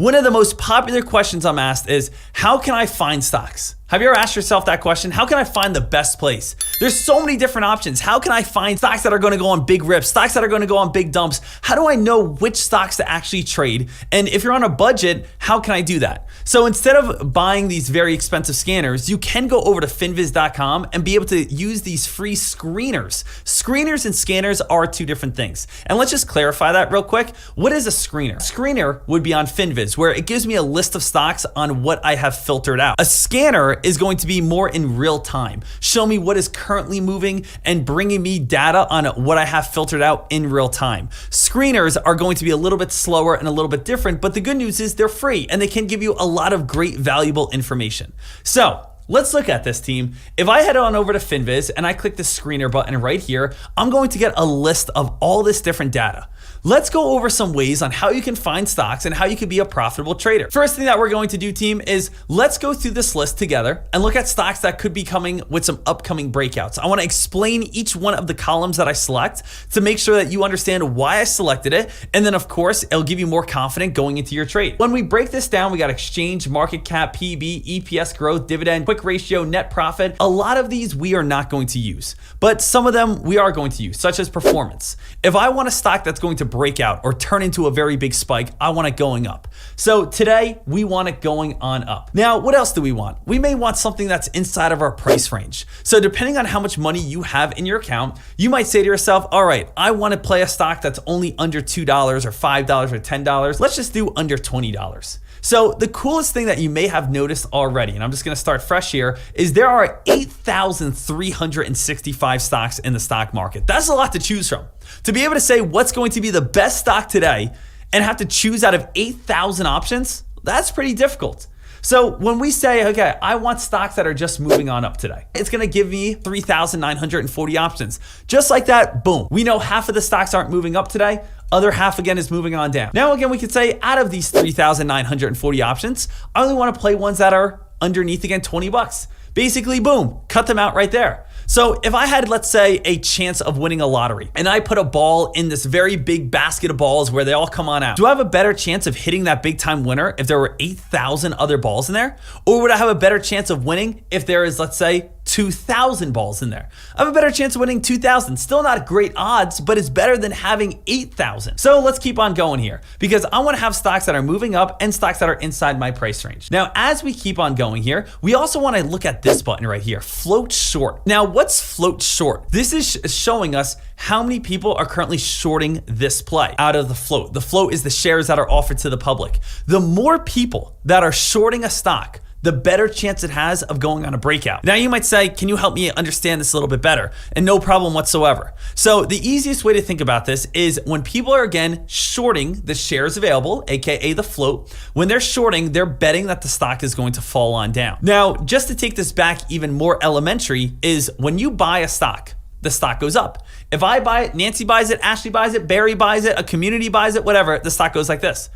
One of the most popular questions I'm asked is, how can I find stocks? Have you ever asked yourself that question? How can I find the best place? There's so many different options. How can I find stocks that are going to go on big rips, stocks that are going to go on big dumps? How do I know which stocks to actually trade? And if you're on a budget, how can I do that? So instead of buying these very expensive scanners, you can go over to finviz.com and be able to use these free screeners. Screeners and scanners are two different things. And let's just clarify that real quick. What is a screener? A screener would be on Finviz, where it gives me a list of stocks on what I have filtered out. A scanner is going to be more in real time, show me what is currently moving and bringing me data on what I have filtered out in real time. Screeners are going to be a little bit slower and a little bit different, but the good news is they're free and they can give you a lot of great valuable information. So let's look at this, team. If I head on over to Finviz and I click the screener button right here, I'm going to get a list of all this different data. Let's go over some ways on how you can find stocks and how you can be a profitable trader. First thing that we're going to do, team, is let's go through this list together and look at stocks that could be coming with some upcoming breakouts. I want to explain each one of the columns that I select to make sure that you understand why I selected it. And then of course, it'll give you more confidence going into your trade. When we break this down, we got exchange, market cap, PB, EPS growth, dividend, quick ratio, net profit. A lot of these we are not going to use, but some of them we are going to use, such as performance. If I want a stock that's going to break out or turn into a very big spike, I want it going up. So today we want it going on up. Now, what else do we want? We may want something that's inside of our price range. So depending on how much money you have in your account, you might say to yourself, all right, I want to play a stock that's only under $2 or $5 or $10. Let's just do under $20. So the coolest thing that you may have noticed already, and I'm just going to start fresh here, is there are 8,365 stocks in the stock market. That's a lot to choose from. To be able to say what's going to be the best stock today and have to choose out of 8,000 options, that's pretty difficult. So when we say, okay, I want stocks that are just moving on up today, it's going to give me 3,940 options. Just like that, boom. We know half of the stocks aren't moving up today. Other half again is moving on down. Now again, we could say out of these 3,940 options, I only want to play ones that are underneath again 20 bucks. Basically, boom, cut them out right there. So if I had, let's say, a chance of winning a lottery and I put a ball in this very big basket of balls where they all come on out, do I have a better chance of hitting that big time winner if there were 8,000 other balls in there? Or would I have a better chance of winning if there is, let's say, 2,000 balls in there? I have a better chance of winning 2,000. Still not great odds, but it's better than having 8,000. So let's keep on going here because I want to have stocks that are moving up and stocks that are inside my price range. Now, as we keep on going here, we also want to look at this button right here, float short. Now, what's float short? This is showing us how many people are currently shorting this play out of the float. The float is the shares that are offered to the public. The more people that are shorting a stock, the better chance it has of going on a breakout. Now you might say, can you help me understand this a little bit better? And no problem whatsoever. So the easiest way to think about this is when people are again shorting the shares available, AKA the float, when they're shorting, they're betting that the stock is going to fall on down. Now, just to take this back even more elementary is when you buy a stock, the stock goes up. If I buy it, Nancy buys it, Ashley buys it, Barry buys it, a community buys it, whatever, the stock goes like this.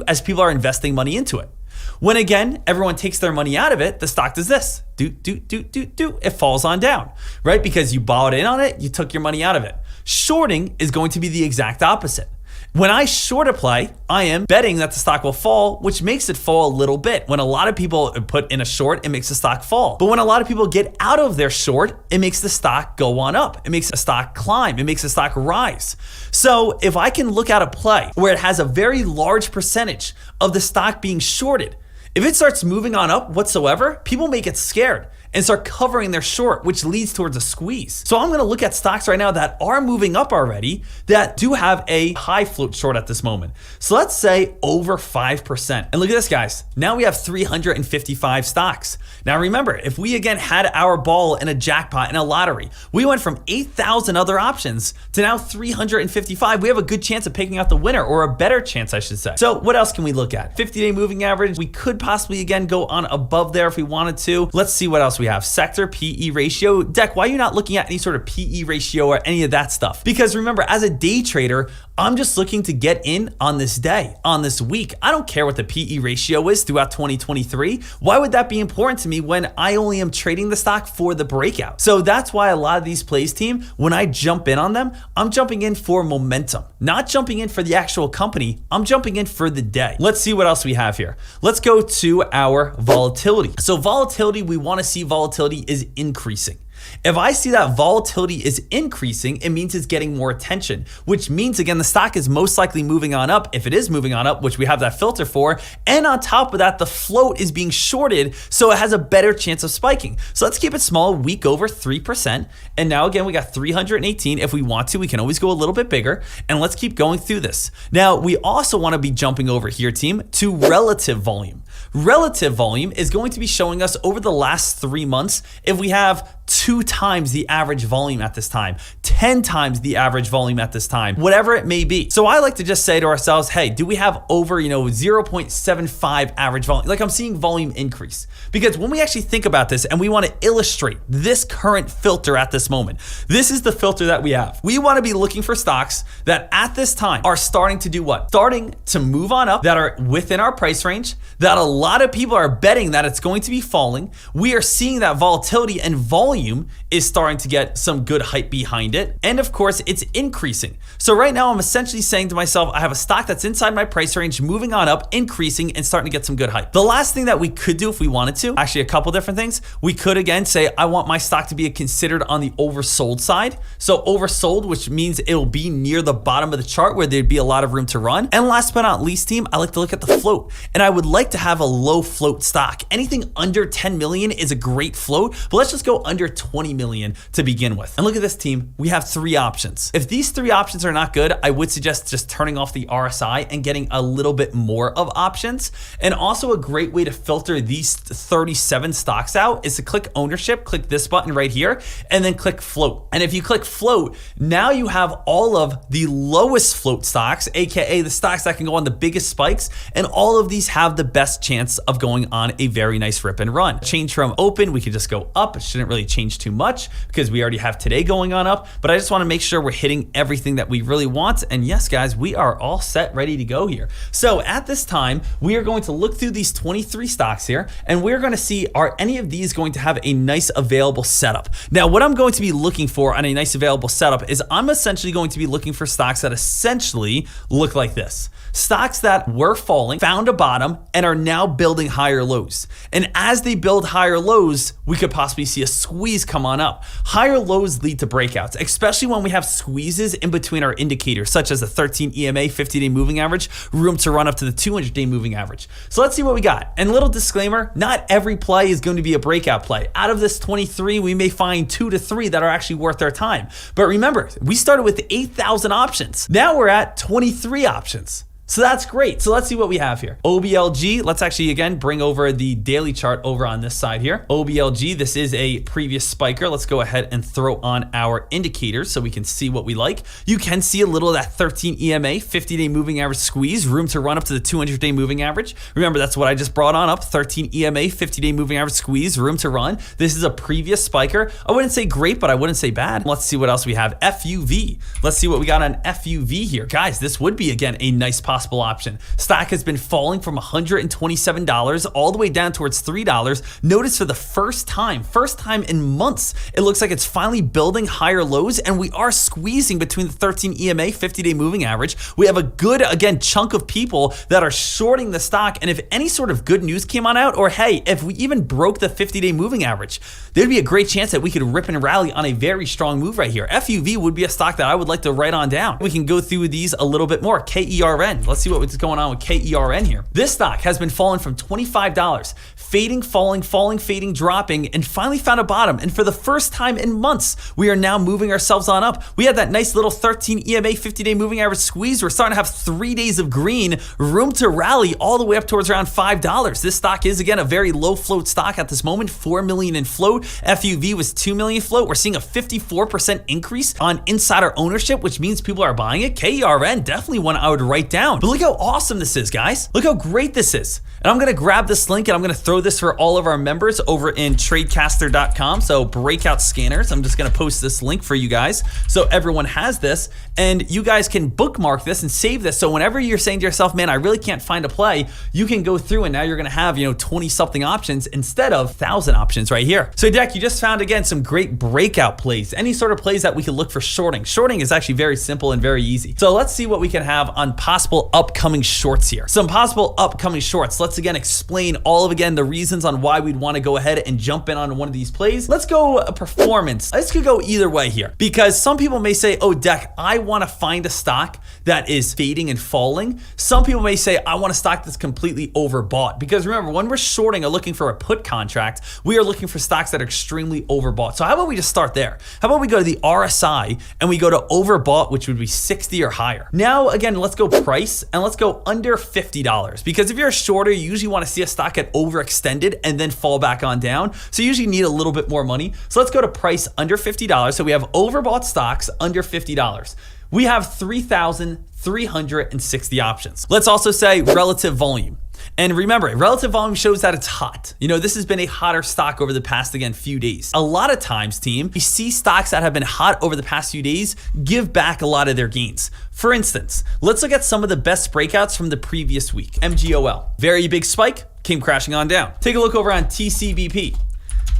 As people are investing money into it. When again, everyone takes their money out of it, the stock does this. It falls on down, right? Because you bought in on it, you took your money out of it. Shorting is going to be the exact opposite. When I short a play, I am betting that the stock will fall, which makes it fall a little bit. When a lot of people put in a short, it makes the stock fall. But when a lot of people get out of their short, it makes the stock go on up. It makes the stock climb. It makes the stock rise. So if I can look at a play where it has a very large percentage of the stock being shorted, if it starts moving on up whatsoever, people may get scared and start covering their short, which leads towards a squeeze. So I'm going to look at stocks right now that are moving up already that do have a high float short at this moment. So let's say over 5%. And look at this, guys. Now we have 355 stocks. Now remember, if we again had our ball in a jackpot in a lottery, we went from 8,000 other options to now 355. We have a good chance of picking out the winner, or a better chance, I should say. So what else can we look at? 50-day moving average. We could possibly again go on above there if we wanted to. Let's see what else we have. Sector, PE ratio. Deck, why are you not looking at any sort of PE ratio or any of that stuff? Because remember, as a day trader, I'm just looking to get in on this day, on this week. I don't care what the PE ratio is throughout 2023. Why would that be important to me when I only am trading the stock for the breakout? So that's why a lot of these plays, team, when I jump in on them, I'm jumping in for momentum, not jumping in for the actual company. I'm jumping in for the day. Let's see what else we have here. Let's go to our volatility. So volatility, we want to see volatility is increasing. If I see that volatility is increasing, it means it's getting more attention, which means, again, the stock is most likely moving on up. If it is moving on up, which we have that filter for, and on top of that, the float is being shorted, so it has a better chance of spiking. So let's keep it small, week over 3%. And now again, we got 318. If we want to, we can always go a little bit bigger, and let's keep going through this. Now, we also want to be jumping over here, team, to relative volume. Relative volume is going to be showing us over the last 3 months if we have 2 times the average volume at this time, 10 times the average volume at this time, whatever it may be. So I like to just say to ourselves, hey, do we have over, 0.75 average volume? Like, I'm seeing volume increase. Because when we actually think about this and we want to illustrate this current filter at this moment, this is the filter that we have. We want to be looking for stocks that at this time are starting to do what? Starting to move on up, that are within our price range, that a lot of people are betting that it's going to be falling. We are seeing that volatility and volume is starting to get some good hype behind it. And of course, it's increasing. So right now, I'm essentially saying to myself, I have a stock that's inside my price range, moving on up, increasing, and starting to get some good hype. The last thing that we could do if we wanted to, actually a couple different things, we could again say, I want my stock to be considered on the oversold side. So oversold, which means it'll be near the bottom of the chart where there'd be a lot of room to run. And last but not least, team, I like to look at the float. And I would like to have a low float stock. Anything under 10 million is a great float, but let's just go under 20 million to begin with. And look at this, team. We have 3 options. If these 3 options are not good, I would suggest just turning off the RSI and getting a little bit more of options. And also a great way to filter these 37 stocks out is to click ownership, click this button right here, and then click float. And if you click float, now you have all of the lowest float stocks, aka the stocks that can go on the biggest spikes, and all of these have the best chance of going on a very nice rip and run. Change from open, we could just go up. It shouldn't really change too much because we already have today going on up, but I just want to make sure we're hitting everything that we really want. And yes, guys, we are all set, ready to go here. So at this time, we are going to look through these 23 stocks here, and we're going to see, are any of these going to have a nice available setup? Now, what I'm going to be looking for on a nice available setup is I'm essentially going to be looking for stocks that essentially look like this. Stocks that were falling, found a bottom, and are now building higher lows. And as they build higher lows, we could possibly see a squeeze come on up. Higher lows lead to breakouts, especially when we have squeezes in between our indicators, such as the 13 EMA 50-day moving average, room to run up to the 200-day moving average. So let's see what we got. And little disclaimer, not every play is going to be a breakout play. Out of this 23, we may find 2 to 3 that are actually worth our time. But remember, we started with 8,000 options. Now we're at 23 options. So that's great. So let's see what we have here. OBLG, let's actually again bring over the daily chart over on this side here. OBLG, this is a previous spiker. Let's go ahead and throw on our indicators so we can see what we like. You can see a little of that 13 EMA 50-day moving average squeeze, room to run up to the 200-day moving average. Remember, that's what I just brought on up, 13 EMA 50-day moving average squeeze, room to run. This is a previous spiker. I wouldn't say great, but I wouldn't say bad. Let's see what else we have. FUV. Let's see what we got on FUV here. Guys, this would be, again, a nice possible option. Stock has been falling from $127 all the way down towards $3. Notice for the first time in months, it looks like it's finally building higher lows, and we are squeezing between the 13 EMA 50-day moving average. We have a good, again, chunk of people that are shorting the stock, and if any sort of good news came on out, or hey, if we even broke the 50-day moving average, there'd be a great chance that we could rip and rally on a very strong move right here. FUV would be a stock that I would like to write on down. We can go through these a little bit more. KERN. Let's see what's going on with KERN here. This stock has been falling from $25, fading, falling, fading, dropping, and finally found a bottom. And for the first time in months, we are now moving ourselves on up. We had that nice little 13 EMA 50-day moving average squeeze. We're starting to have 3 days of green, room to rally all the way up towards around $5. This stock is, again, a very low float stock at this moment, 4 million in float. FUV was 2 million float. We're seeing a 54% increase on insider ownership, which means people are buying it. KERN, definitely one I would write down. But look how awesome this is, guys. Look how great this is. And I'm gonna grab this link and I'm gonna throw this for all of our members over in tradecaster.com. So Breakout Scanners, I'm just gonna post this link for you guys so everyone has this, and you guys can bookmark this and save this. So whenever you're saying to yourself, man, I really can't find a play, you can go through and now you're gonna have, 20 something options instead of 1,000 options right here. So Deck, you just found again some great breakout plays, any sort of plays that we can look for shorting. Shorting is actually very simple and very easy. So let's see what we can have on possible upcoming shorts here. Some possible upcoming shorts. Let's again explain all of the reasons on why we'd want to go ahead and jump in on one of these plays. Let's go performance. This could go either way here, because some people may say, oh Deck, I want to find a stock that is fading and falling. Some people may say, I want a stock that's completely overbought, because remember, when we're shorting or looking for a put contract, we are looking for stocks that are extremely overbought. So how about we just start there? How about we go to the RSI and we go to overbought, which would be 60 or higher. Now, again, let's go price and let's go under $50, because if you're a shorter, you usually want to see a stock get overextended and then fall back on down. So you usually need a little bit more money. So let's go to price under $50. So we have overbought stocks under $50. We have 3,360 options. Let's also say relative volume. And remember, relative volume shows that it's hot. This has been a hotter stock over the past, few days. A lot of times, team, we see stocks that have been hot over the past few days give back a lot of their gains. For instance, let's look at some of the best breakouts from the previous week. MGOL, very big spike, came crashing on down. Take a look over on TCBP.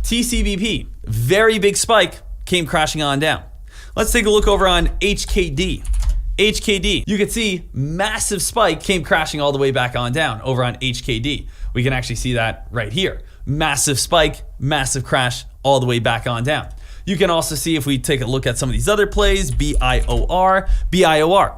TCBP, very big spike, came crashing on down. Let's take a look over on HKD. HKD, you can see massive spike, came crashing all the way back on down over on HKD. We can actually see that right here. Massive spike, massive crash, all the way back on down. You can also see, if we take a look at some of these other plays, BIOR,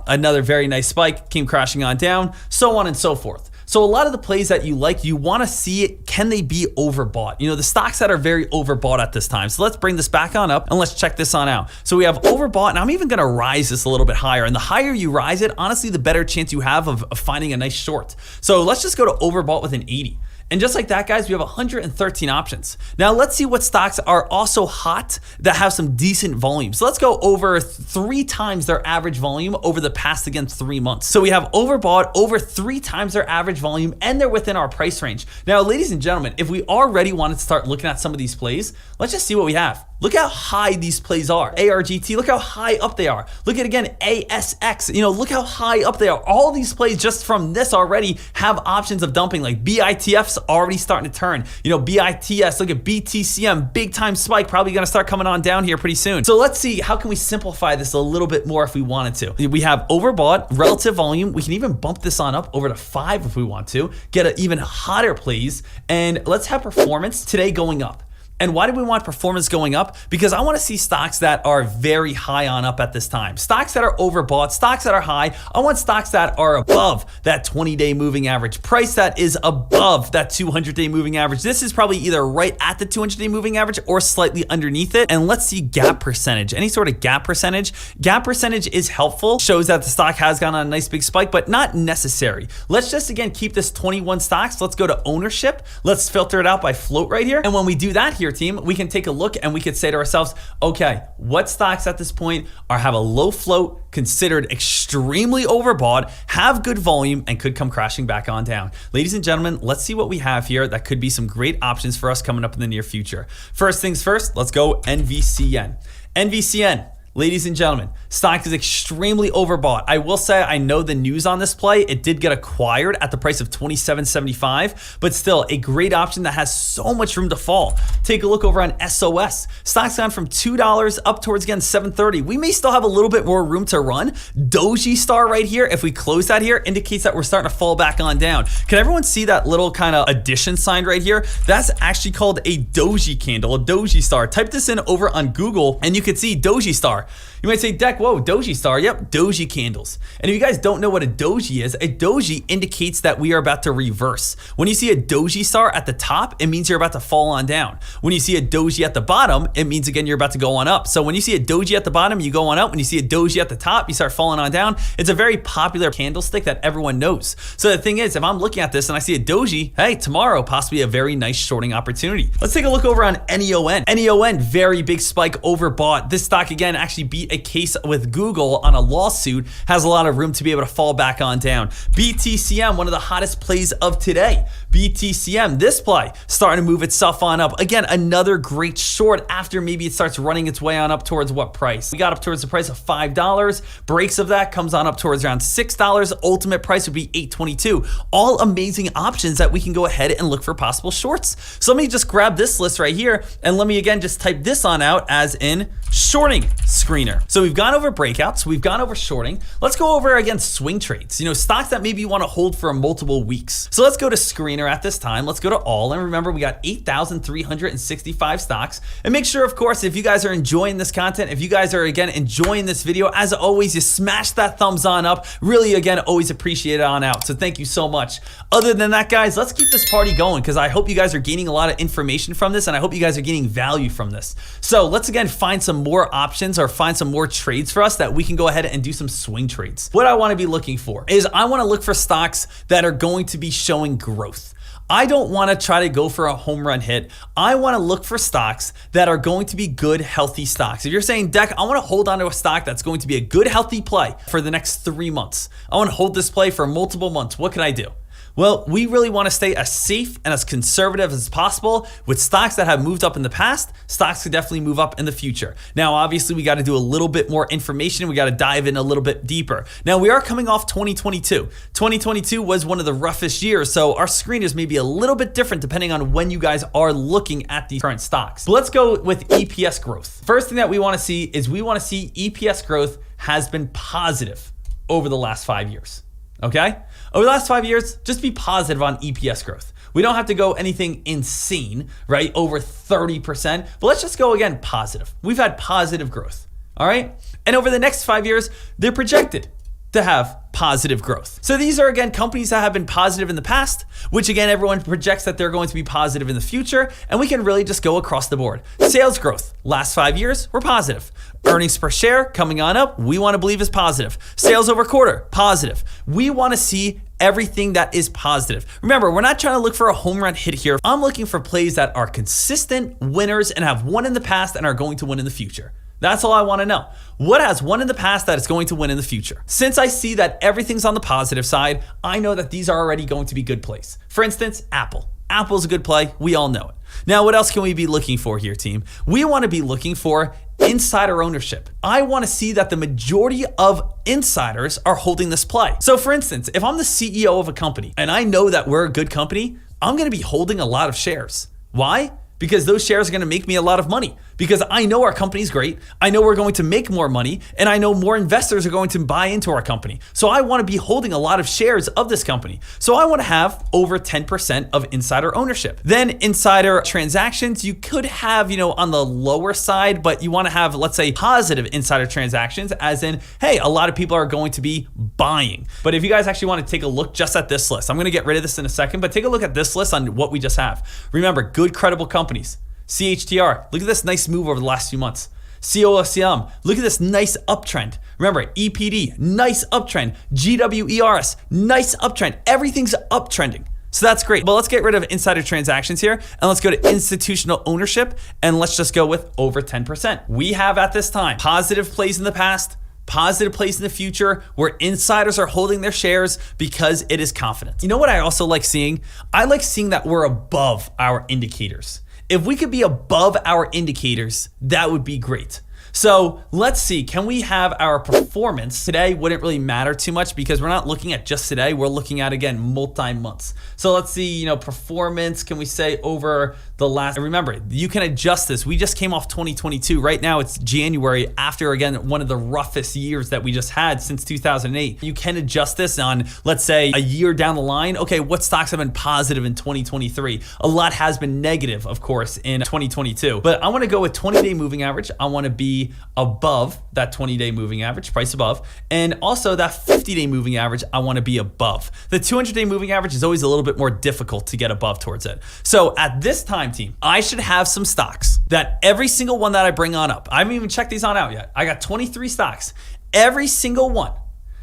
another very nice spike, came crashing on down, so on and so forth. So a lot of the plays that you like, you want to see it, can they be overbought? The stocks that are very overbought at this time. So let's bring this back on up and let's check this on out. So we have overbought, and I'm even going to rise this a little bit higher. And the higher you rise it, honestly, the better chance you have of finding a nice short. So let's just go to overbought with an 80. And just like that, guys, we have 113 options. Now let's see what stocks are also hot that have some decent volume. So let's go over 3 times their average volume over the past 3 months. So we have overbought over 3 times their average volume, and they're within our price range. Now, ladies and gentlemen, if we already wanted to start looking at some of these plays, let's just see what we have. Look how high these plays are. ARGT, look how high up they are. Look at again, ASX, look how high up they are. All these plays just from this already have options of dumping, like BITF's already starting to turn. BITS, look at BTCM, big time spike, probably gonna start coming on down here pretty soon. So let's see, how can we simplify this a little bit more if we wanted to? We have overbought, relative volume. We can even bump this on up over to 5 if we want to, get an even hotter plays, and let's have performance today going up. And why do we want performance going up? Because I want to see stocks that are very high on up at this time. Stocks that are overbought, stocks that are high. I want stocks that are above that 20-day moving average, price that is above that 200-day moving average. This is probably either right at the 200-day moving average or slightly underneath it. And let's see gap percentage, any sort of gap percentage. Gap percentage is helpful, shows that the stock has gone on a nice big spike, but not necessary. Let's just again keep this 21 stocks. Let's go to ownership. Let's filter it out by float right here. And when we do that here, team, we can take a look and we could say to ourselves, okay, what stocks at this point have a low float, considered extremely overbought, have good volume, and could come crashing back on down. Ladies and gentlemen, let's see what we have here that could be some great options for us coming up in the near future. First things first, let's go NVCN. NVCN. Ladies and gentlemen, stock is extremely overbought. I will say I know the news on this play. It did get acquired at the price of $27.75, but still a great option that has so much room to fall. Take a look over on SOS. Stock's gone from $2 up towards again $7.30. We may still have a little bit more room to run. Doji Star right here, if we close that here, indicates that we're starting to fall back on down. Can everyone see that little kind of addition sign right here? That's actually called a Doji candle, a Doji Star. Type this in over on Google and you can see Doji Star. You might say, Deck, whoa, Doji Star. Yep, Doji candles. And if you guys don't know what a Doji is, a Doji indicates that we are about to reverse. When you see a Doji Star at the top, it means you're about to fall on down. When you see a Doji at the bottom, it means again you're about to go on up. So when you see a Doji at the bottom, you go on up. When you see a Doji at the top, you start falling on down. It's a very popular candlestick that everyone knows. So the thing is, if I'm looking at this and I see a Doji, hey, tomorrow possibly a very nice shorting opportunity. Let's take a look over on NEON. NEON, very big spike, overbought. This stock again actually actually beat a case with Google on a lawsuit, has a lot of room to be able to fall back on down. BTCM, one of the hottest plays of today. BTCM, this play starting to move itself on up. Again, another great short after maybe it starts running its way on up towards what price? We got up towards the price of $5. Breaks of that comes on up towards around $6. Ultimate price would be $8.22. All amazing options that we can go ahead and look for possible shorts. So let me just grab this list right here and let me again just type this on out as in shorting screener. So we've gone over breakouts, we've gone over shorting. Let's go over again swing trades, stocks that maybe you want to hold for multiple weeks. So let's go to screener at this time. Let's go to all, and remember we got 8,365 stocks. And make sure, of course, if you guys are enjoying this content, if you guys are again enjoying this video, as always, you smash that thumbs on up. Really, again, always appreciate it on out. So thank you so much. Other than that, guys, let's keep this party going because I hope you guys are gaining a lot of information from this and I hope you guys are gaining value from this. So let's again find some more options or find some more trades for us that we can go ahead and do some swing trades. What I want to be looking for is I want to look for stocks that are going to be showing growth. I don't want to try to go for a home run hit. I want to look for stocks that are going to be good, healthy stocks. If you're saying, Deck, I want to hold on to a stock that's going to be a good, healthy play for the next 3 months. I want to hold this play for multiple months. What can I do? Well, we really want to stay as safe and as conservative as possible with stocks that have moved up in the past. Stocks could definitely move up in the future. Now, obviously, we got to do a little bit more information. We got to dive in a little bit deeper. Now, we are coming off 2022. 2022 was one of the roughest years, so our screeners may be a little bit different depending on when you guys are looking at the current stocks. But let's go with EPS growth. First thing that we want to see is we want to see EPS growth has been positive over the last 5 years. Okay? Over the last 5 years, just be positive on EPS growth. We don't have to go anything insane, right? Over 30%, but let's just go again positive. We've had positive growth, all right? And over the next 5 years, they're projected to have positive growth. So these are again companies that have been positive in the past, which again everyone projects that they're going to be positive in the future, and we can really just go across the board. Sales growth, last 5 years, we're positive. Earnings per share coming on up, we want to believe is positive. Sales over quarter, positive. We want to see everything that is positive. Remember, we're not trying to look for a home run hit here. I'm looking for plays that are consistent winners and have won in the past and are going to win in the future. That's all I want to know. What has won in the past that is going to win in the future? Since I see that everything's on the positive side, I know that these are already going to be good plays. For instance, Apple. Apple's a good play. We all know it. Now, what else can we be looking for here, team? We want to be looking for insider ownership. I want to see that the majority of insiders are holding this play. So for instance, if I'm the CEO of a company and I know that we're a good company, I'm going to be holding a lot of shares. Why? Because those shares are going to make me a lot of money. Because I know our company's great, I know we're going to make more money, and I know more investors are going to buy into our company. So I want to be holding a lot of shares of this company. So I want to have over 10% of insider ownership. Then insider transactions, you could have, on the lower side, but you want to have, let's say, positive insider transactions, as in, hey, a lot of people are going to be buying. But if you guys actually want to take a look just at this list, I'm going to get rid of this in a second, but take a look at this list on what we just have. Remember, good, credible companies. CHTR, look at this nice move over the last few months. COSM, look at this nice uptrend. Remember, EPD, nice uptrend. GWERS, nice uptrend. Everything's uptrending. So that's great. But let's get rid of insider transactions here and let's go to institutional ownership and let's just go with over 10%. We have at this time positive plays in the past, positive plays in the future where insiders are holding their shares because it is confidence. You know what I also like seeing? I like seeing that we're above our indicators. If we could be above our indicators, that would be great. So let's see, can we have our performance today? Wouldn't really matter too much because we're not looking at just today. We're looking at, again, multi-months. So let's see, performance, can we say over the last, and remember, you can adjust this. We just came off 2022. Right now it's January after, again, one of the roughest years that we just had since 2008. You can adjust this on, let's say, a year down the line. Okay, what stocks have been positive in 2023? A lot has been negative, of course, in 2022. But I want to go with 20-day moving average. I want to be above that 20-day moving average, price above, and also that 50-day moving average, I want to be above. The 200-day moving average is always a little bit more difficult to get above towards it. So at this time, team, I should have some stocks that every single one that I bring on up, I haven't even checked these on out yet. I got 23 stocks. Every single one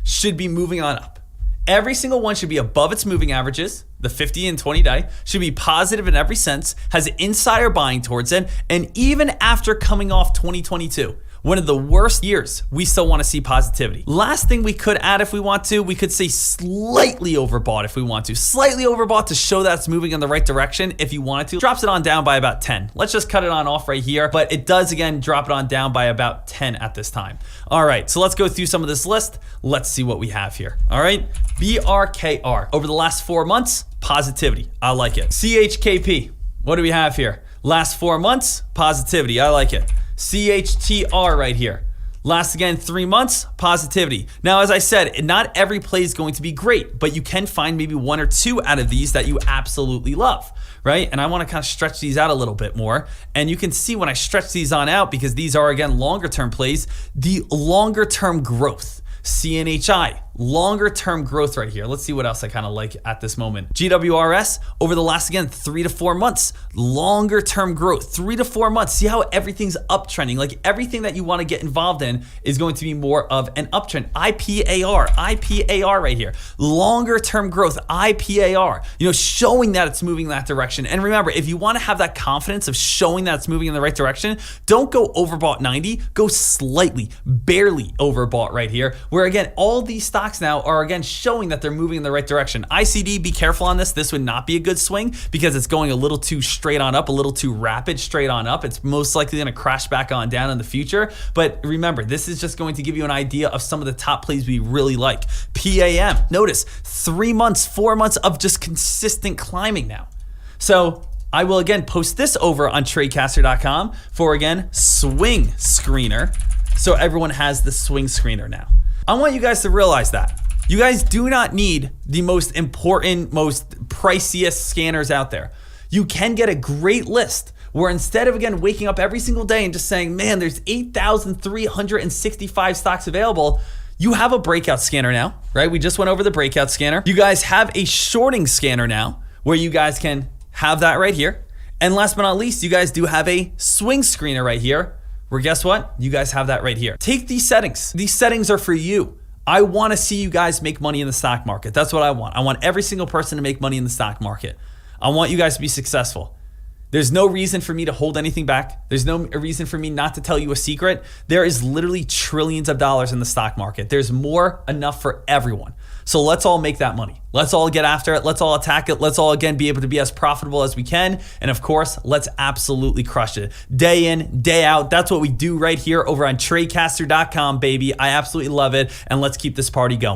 should be moving on up. Every single one should be above its moving averages. The 50 and 20 day should be positive in every sense, has insider buying towards it. And even after coming off 2022, one of the worst years, we still want to see positivity. Last thing we could add if we want to, we could say slightly overbought if we want to. Slightly overbought to show that it's moving in the right direction if you wanted to. Drops it on down by about 10. Let's just cut it on off right here, but it does again drop it on down by about 10 at this time. All right, so let's go through some of this list. Let's see what we have here. All right, BRKR. Over the last 4 months, positivity. I like it. CHKP. What do we have here? Last 4 months, positivity. I like it. CHTR right here. Last again 3 months, positivity. Now, as I said, not every play is going to be great, but you can find maybe 1 or 2 out of these that you absolutely love, right? And I want to kind of stretch these out a little bit more. And you can see when I stretch these on out, because these are again longer term plays, the longer term growth. CNHI, longer term growth right here. Let's see what else I kind of like at this moment. GWRS, over the last, again, 3 to 4 months, longer term growth, 3 to 4 months. See how everything's uptrending. Like everything that you want to get involved in is going to be more of an uptrend. IPAR right here. Longer term growth, IPAR, showing that it's moving in that direction. And remember, if you want to have that confidence of showing that it's moving in the right direction, don't go overbought 90, go slightly, barely overbought right here, where again, all these stocks now are again showing that they're moving in the right direction. ICD, be careful on this. This would not be a good swing because it's going a little too straight on up, a little too rapid straight on up. It's most likely going to crash back on down in the future. But remember, this is just going to give you an idea of some of the top plays we really like. PAM, notice 3 months, 4 months of just consistent climbing now. So I will again post this over on tradecaster.com for again, swing screener. So everyone has the swing screener now. I want you guys to realize that. You guys do not need the most important, most priciest scanners out there. You can get a great list where instead of again waking up every single day and just saying, man, there's 8,365 stocks available, you have a breakout scanner now, right? We just went over the breakout scanner. You guys have a shorting scanner now where you guys can have that right here. And last but not least, you guys do have a swing screener right here, where guess what? You guys have that right here. Take these settings. These settings are for you. I want to see you guys make money in the stock market. That's what I want. I want every single person to make money in the stock market. I want you guys to be successful. There's no reason for me to hold anything back. There's no reason for me not to tell you a secret. There is literally trillions of dollars in the stock market. There's more enough for everyone. So let's all make that money. Let's all get after it. Let's all attack it. Let's all again be able to be as profitable as we can. And of course, let's absolutely crush it. Day in, day out. That's what we do right here over on tradecaster.com, baby. I absolutely love it. And let's keep this party going.